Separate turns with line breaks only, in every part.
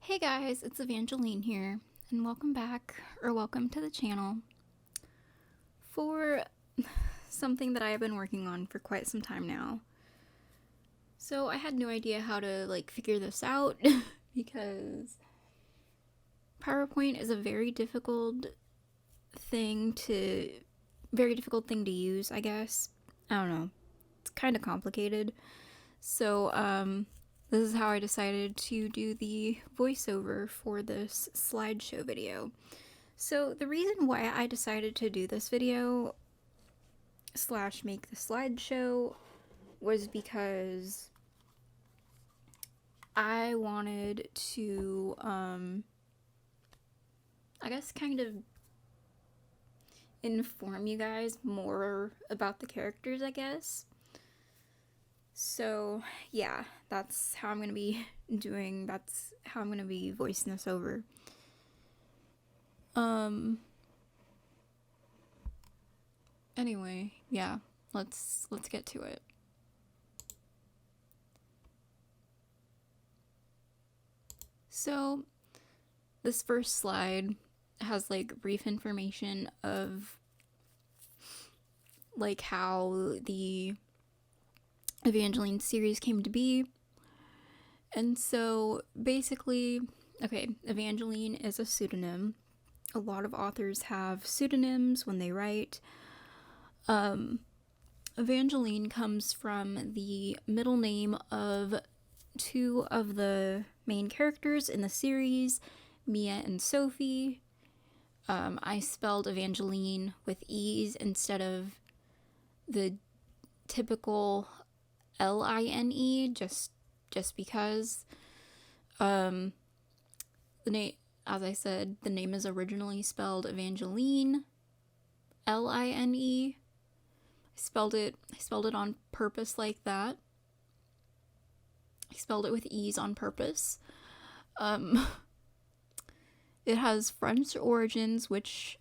Hey guys, it's Evangeline here, and welcome back, or welcome to the channel for something that I have been working on for quite some time now. So I had no idea how to figure this out because PowerPoint is a very difficult thing to use, I guess. I don't know. It's kind of complicated. So this is how I decided to do the voiceover for this slideshow video. So the reason why I decided to do this video / make the slideshow was because I wanted to, I guess kind of inform you guys more about the characters, I guess. So yeah, that's how I'm going to be voicing this over. Anyway, yeah, let's get to it. So this first slide has brief information of how the Evangeline series came to be. And so basically, okay, Evangeline is a pseudonym. A lot of authors have pseudonyms when they write. Evangeline comes from the middle name of two of the main characters in the series, Mia and Sophie. I spelled Evangeline with E's instead of the typical Line, just because. The name, as I said, the name is originally spelled Evangeline, Line. I spelled it on purpose like that. I spelled it with E's on purpose. It has French origins, which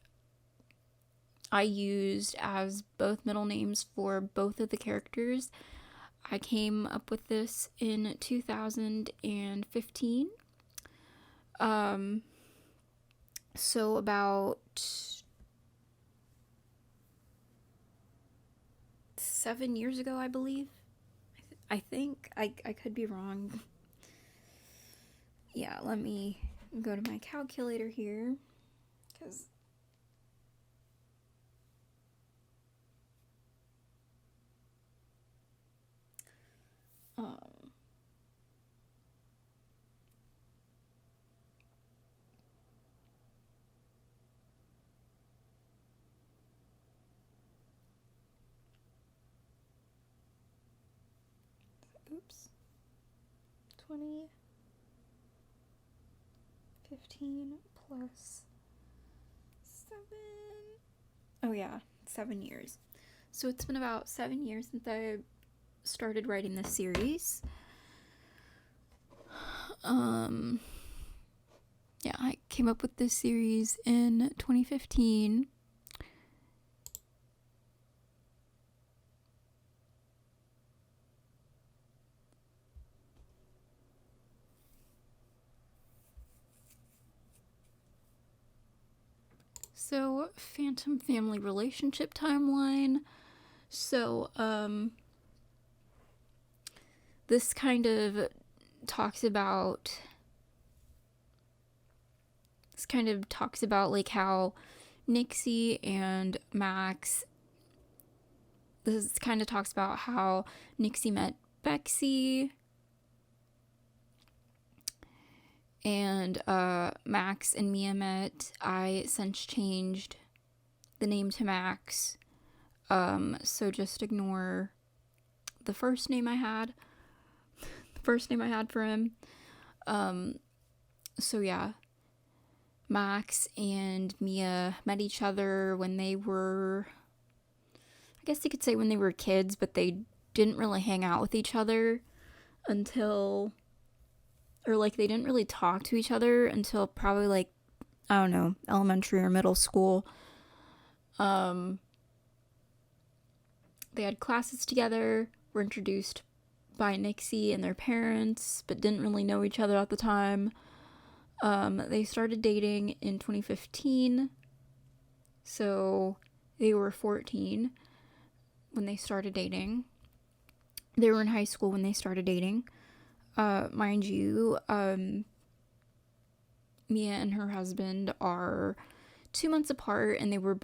I used as both middle names for both of the characters. I came up with this in 2015. So about 7 years ago, I believe. I think. I could be wrong. Yeah, let me go to my calculator here, because oops, 2015 plus 7. Oh yeah, 7 years. So it's been about 7 years since I started writing this series. Yeah, I came up with this series in 2015. So, Phantom family relationship timeline. So, this kind of talks about how Nixie and Max. This kind of talks about how Nixie met Bexy, and Max and Mia met. I since changed the name to Max, so just ignore the first name I had for him. So yeah, Max and Mia met each other when they were, I guess you could say when they were kids, but they didn't really hang out with each other until, or they didn't really talk to each other until probably I don't know, elementary or middle school. They had classes together, were introduced by Nixie and their parents, but didn't really know each other at the time. They started dating in 2015, so they were 14 when they started dating. They were in high school when they started dating. Mind you, Mia and her husband are 2 months apart, and they were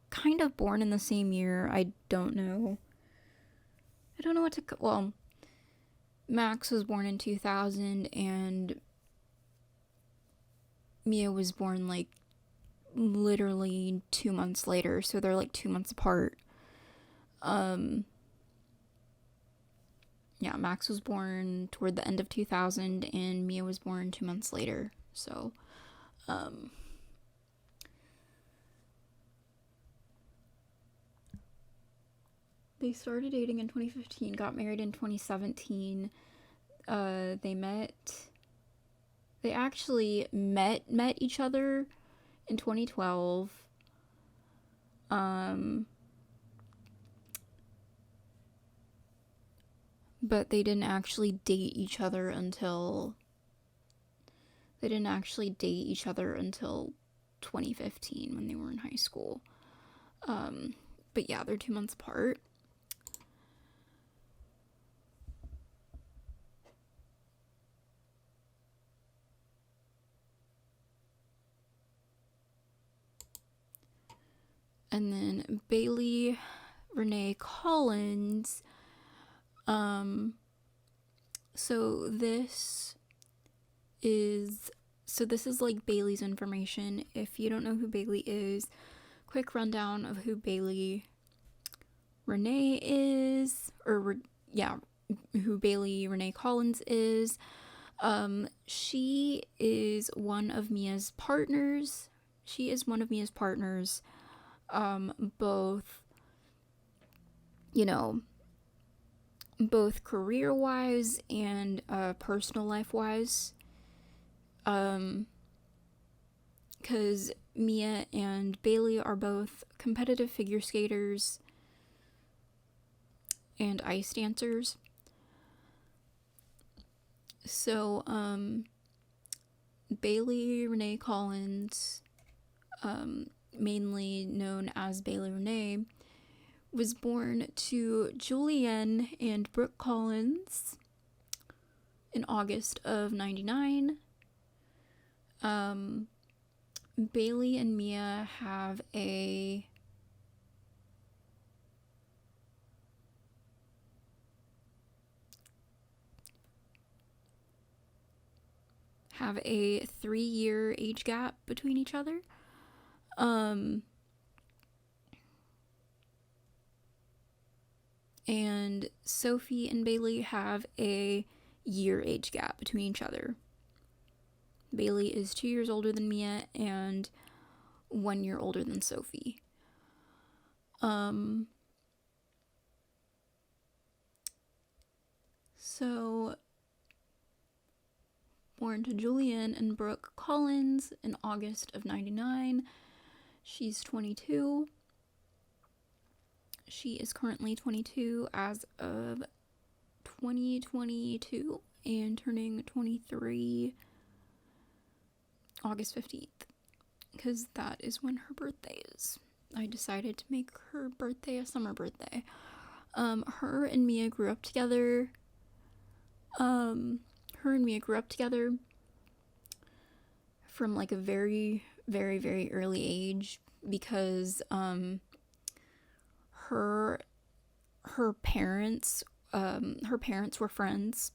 kind of born in the same year. I don't know well, Max was born in 2000, and Mia was born like literally 2 months later, so they're like 2 months apart. Yeah, Max was born toward the end of 2000, and Mia was born 2 months later. So, they started dating in 2015, got married in 2017. They actually met each other in 2012. But they didn't actually date each other until 2015, when they were in high school. But yeah, they're 2 months apart. And then Bailey Renee Collins. So this is like Bailey's information. If you don't know who Bailey is, quick rundown of who Bailey Renee is, who Bailey Renee Collins is. She is one of Mia's partners. Both career-wise and personal life-wise. Because Mia and Bailey are both competitive figure skaters and ice dancers. So, Bailey Renee Collins, mainly known as Bailey Renee, was born to Julianne and Brooke Collins in August of 99. Bailey and Mia have a have a 3-year age gap between each other. And Sophie and Bailey have a year age gap between each other. Bailey is 2 years older than Mia and 1 year older than Sophie. So, born to Julianne and Brooke Collins in August of 99. She's 22. She is currently 22 as of 2022 and turning 23 August 15th, because that is when her birthday is. I decided to make her birthday a summer birthday. Her and Mia grew up together. From like a very, very, very early age, because her parents were friends.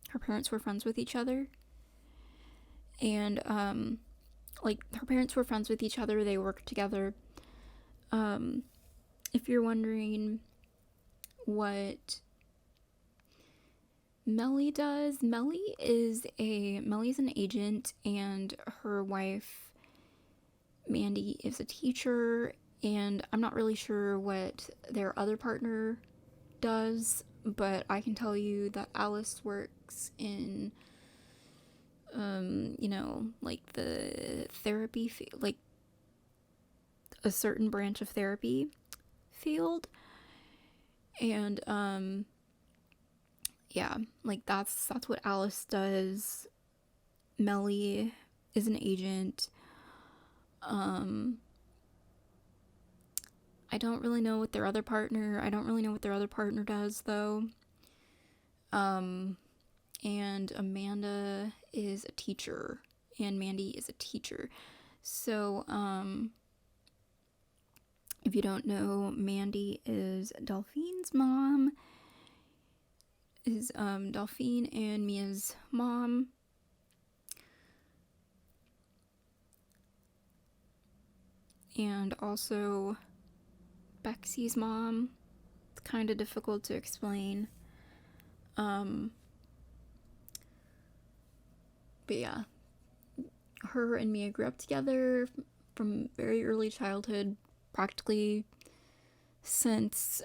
Her parents were friends with each other. And her parents were friends with each other. They worked together. If you're wondering what Melly does, Melly's an agent, and her wife Mandy is a teacher, and I'm not really sure what their other partner does, but I can tell you that Alice works in like the therapy like a certain branch of therapy field. And yeah, like that's what Alice does. Melly is an agent. Um, I don't really know what their other partner. I don't really know what their other partner does though. And Amanda is a teacher, and Mandy is a teacher. So, if you don't know, Mandy is Delphine's mom. Is Delphine and Mia's mom. And also Bexy's mom. It's kind of difficult to explain. But yeah, her and Mia grew up together from very early childhood, practically since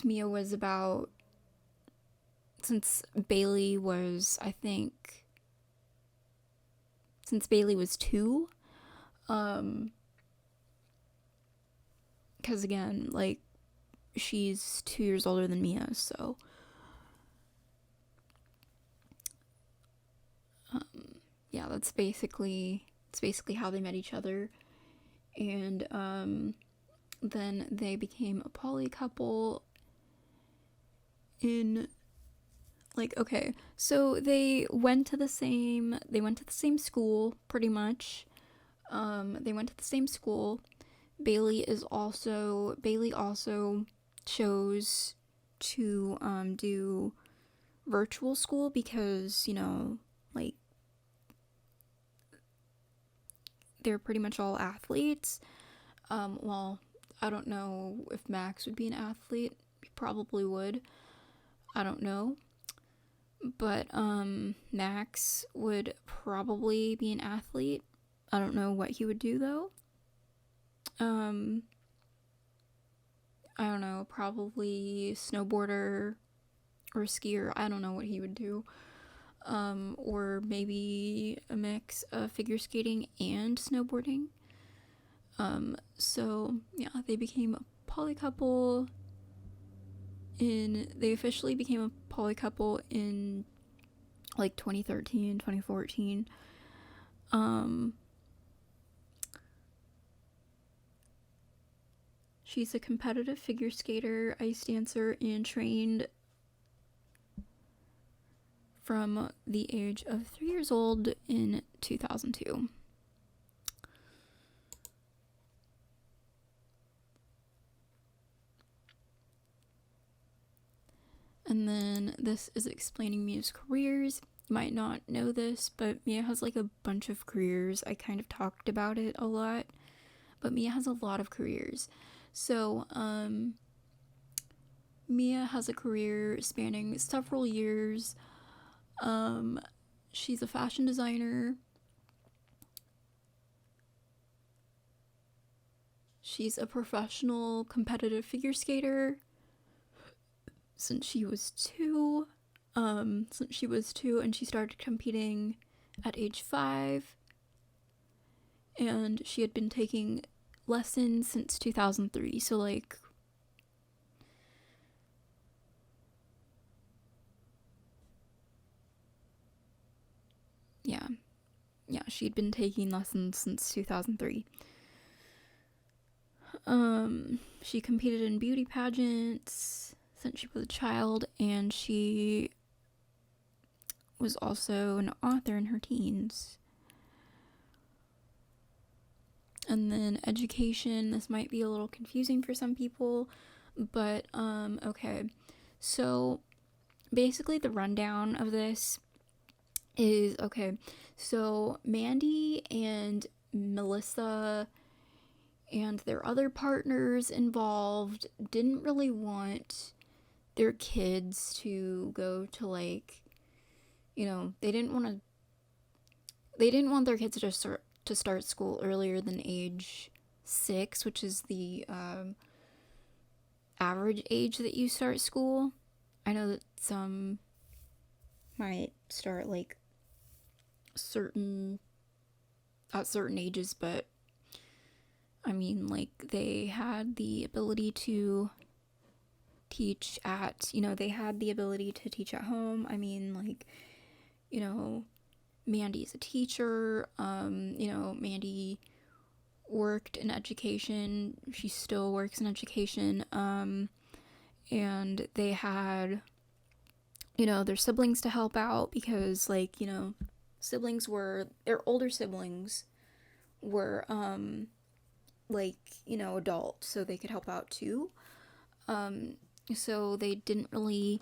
Mia was about, since Bailey was, I think, since Bailey was 2. Because again, like, she's 2 years older than Mia, so yeah, that's basically how they met each other. And then they became a poly couple in, like, okay, so they went to the same school pretty much. They went to the same school. Bailey also chose to do virtual school because, you know, like, they're pretty much all athletes. Well, I don't know if Max would be an athlete. He probably would. I don't know. But Max would probably be an athlete. I don't know what he would do though. I don't know, probably snowboarder or skier. I don't know what he would do. Or maybe a mix of figure skating and snowboarding. So yeah, they became a poly couple they officially became a poly couple in like 2013, 2014. She's a competitive figure skater, ice dancer, and trained from the age of 3 years old in 2002. And then this is explaining Mia's careers. You might not know this, but Mia has like a bunch of careers. I kind of talked about it a lot, but Mia has a lot of careers. So, Mia has a career spanning several years. She's a fashion designer. She's a professional competitive figure skater since she was 2. And she started competing at age 5. And she had been taking lessons since 2003. So, like, yeah, she'd been taking lessons since 2003. She competed in beauty pageants since she was a child, and she was also an author in her teens. And then education, this might be a little confusing for some people, but okay. So basically the rundown of this is, okay, so Mandy and Melissa and their other partners involved didn't really want their kids to go to, like, you know, they didn't want their kids to start school earlier than age 6, which is the average age that you start school. I know that some might start like at certain ages, but I mean, like, they had the ability to teach at, they had the ability to teach at home. I mean, like, Mandy's a teacher. Mandy worked in education. She still works in education. And they had, their siblings to help out because, like, their older siblings were, adult, so they could help out too. So they didn't really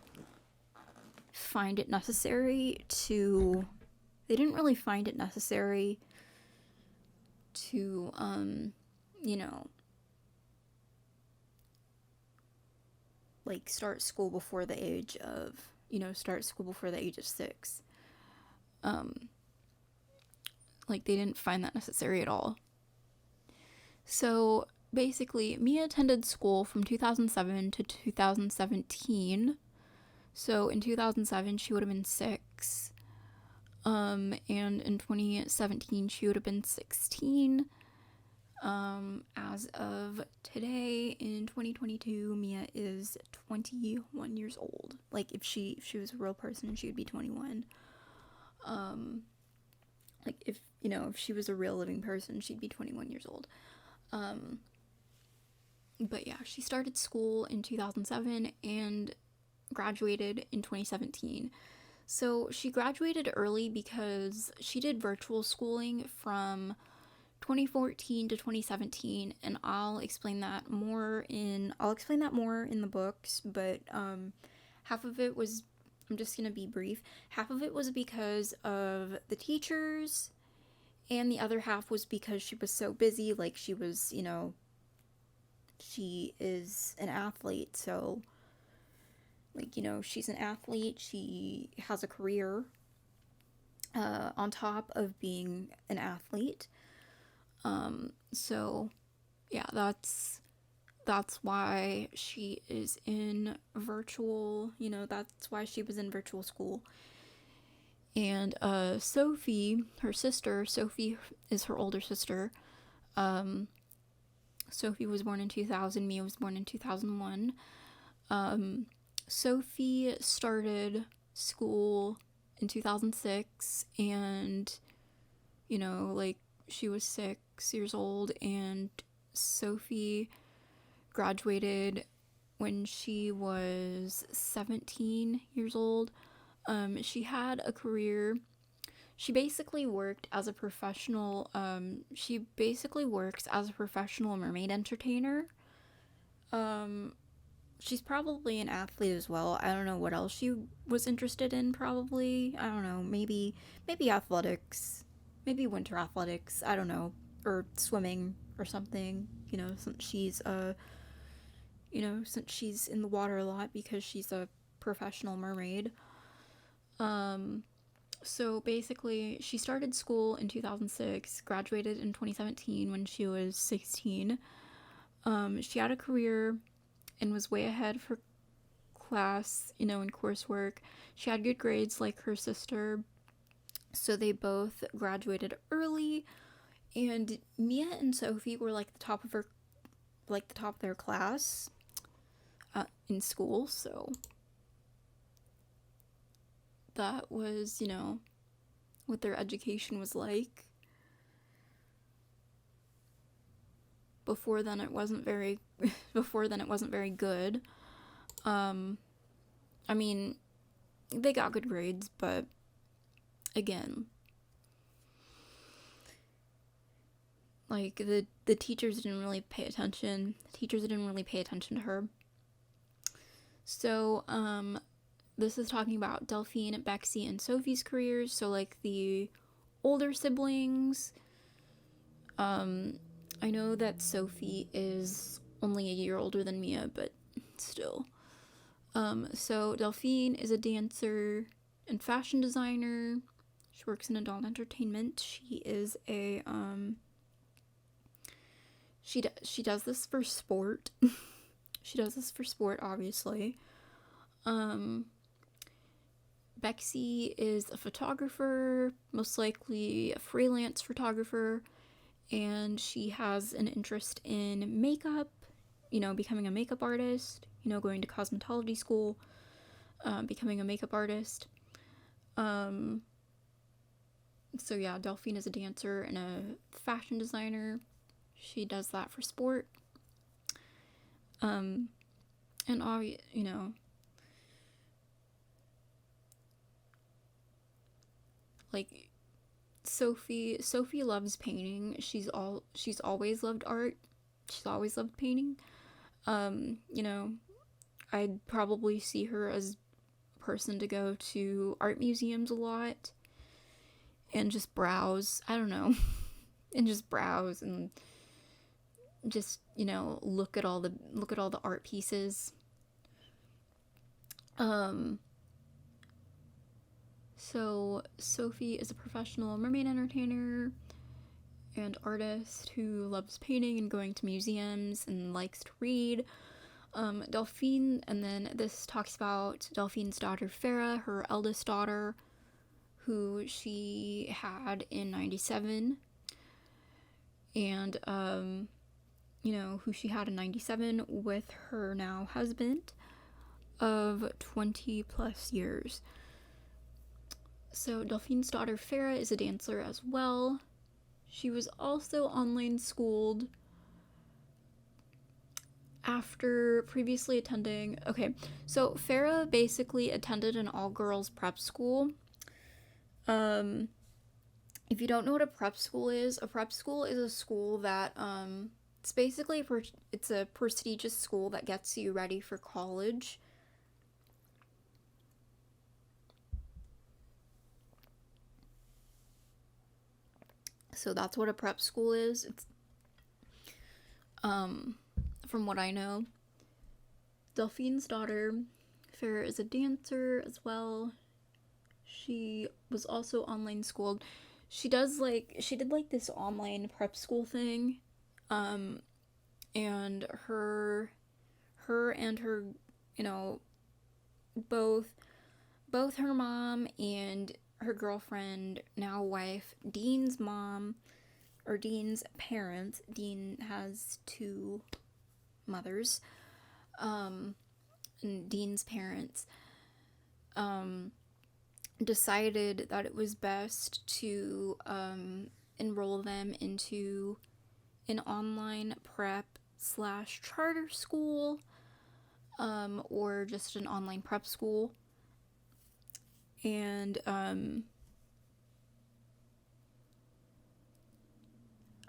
find it necessary to, start school before the age of, 6. They didn't find that necessary at all. So basically, Mia attended school from 2007 to 2017. So in 2007, she would have been 6. And in 2017, she would have been 16. As of today, in 2022, Mia is 21 years old. Like, if she was a real person, she would be 21. If she was a real living person, she'd be 21 years old. But yeah, she started school in 2007 and graduated in 2017. So she graduated early because she did virtual schooling from 2014 to 2017, and I'll explain that more in the books, but half of it was, I'm just gonna be brief, half of it was because of the teachers, and the other half was because she was so busy. Like, she was, she is an athlete, so, she's an athlete, she has a career on top of being an athlete. So yeah, that's why she is in virtual, that's why she was in virtual school. And Sophie, her sister, Sophie is her older sister. Sophie was born in 2000, Mia was born in 2001. Sophie started school in 2006, and she was 6 years old, and Sophie graduated when she was 17 years old. She had a career. She basically worked as a professional, mermaid entertainer. She's probably an athlete as well. I don't know what else she was interested in, probably. I don't know, maybe athletics. Maybe winter athletics, I don't know, or swimming or something, since she's in the water a lot because she's a professional mermaid. So basically, she started school in 2006, graduated in 2017 when she was 16. She had a career and was way ahead of her class, in coursework. She had good grades like her sister. So they both graduated early, and Mia and Sophie were the top of their class in school. So that was, what their education was like. Before then, it wasn't very good. I mean, they got good grades, but again, the teachers didn't really pay attention. To her. So, this is talking about Delphine, Bexy, and Sophie's careers. So, the older siblings, I know that Sophie is only a year older than Mia, but still. So Delphine is a dancer and fashion designer. She works in adult entertainment. She is a, she does this for sport. Obviously. Bexy is a photographer, most likely a freelance photographer, and she has an interest in makeup, becoming a makeup artist. going to cosmetology school, becoming a makeup artist. So yeah, Delphine is a dancer and a fashion designer. She does that for sport. And like Sophie loves painting. She's always loved art. She's always loved painting. I'd probably see her as a person to go to art museums a lot and just browse. I don't know. And just browse and just, look at all the art pieces. So Sophie is a professional mermaid entertainer and artist who loves painting and going to museums and likes to read. Delphine, and then this talks about Delphine's daughter Farah, her eldest daughter, who she had in 97, and who she had in 97 with her now husband of 20 plus years. So Delphine's daughter Farah is a dancer as well. She was also online schooled after previously attending. Okay, so Farah basically attended an all-girls prep school. If you don't know what a prep school is a school that it's basically it's a prestigious school that gets you ready for college. So that's what a prep school is. It's from what I know. Delphine's daughter Farah is a dancer as well. She was also online schooled. She did this online prep school thing. And her and her, both her mom and her girlfriend, now wife, Dean's mom, or Dean's parents. Dean has two mothers. And Dean's parents decided that it was best to enroll them into an online prep / charter school, or just an online prep school. And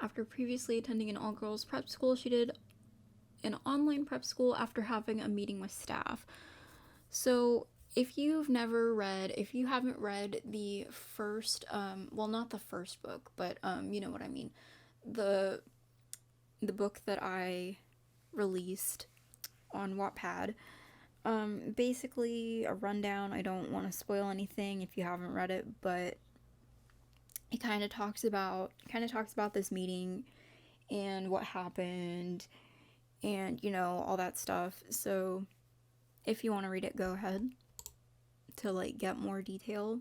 after previously attending an all-girls prep school, she did an online prep school after having a meeting with staff. So if you haven't read the first, not the first book, but you know what I mean, the book that I released on Wattpad, basically a rundown. I don't want to spoil anything if you haven't read it, but it kind of talks about this meeting and what happened and all that stuff. So if you want to read it, go ahead to get more detail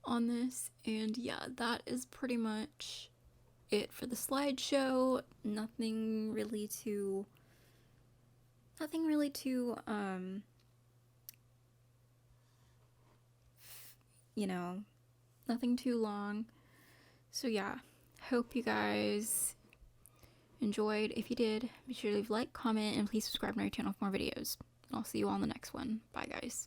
on this. And yeah, that is pretty much it for the slideshow. Nothing really too nothing too long. So yeah, hope you guys enjoyed. If you did, be sure to leave a like, comment, and please subscribe to our channel for more videos. I'll see you all in the next one. Bye guys.